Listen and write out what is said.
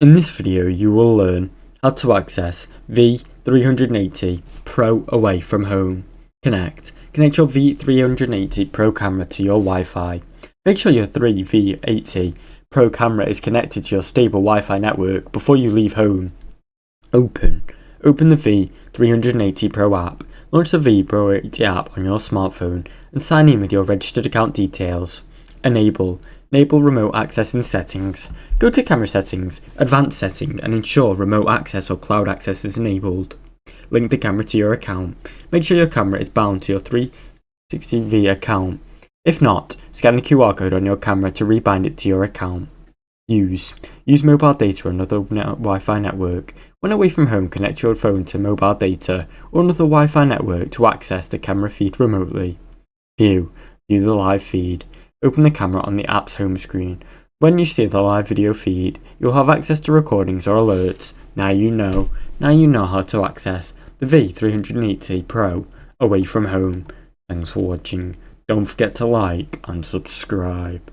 In this video you will learn how to access V380 Pro away from home. Connect your V380 Pro camera to your Wi-Fi. Make sure your V380 Pro camera is connected to your stable Wi-Fi network before you leave home. Open the V380 Pro app. Launch the V380 app on your smartphone and sign in with your registered account details. Enable remote access in settings. Go to camera settings, advanced setting, and ensure remote access or cloud access is enabled. Link the camera to your account. Make sure your camera is bound to your 360V account. If not, scan the QR code on your camera to rebind it to your account. Use mobile data or another Wi-Fi network. When away from home, connect your phone to mobile data or another Wi-Fi network to access the camera feed remotely. View the live feed. Open the camera on the app's home screen. When you see the live video feed, you'll have access to recordings or alerts. Now you know how to access the V380 Pro away from home. Thanks for watching. Don't forget to like and subscribe.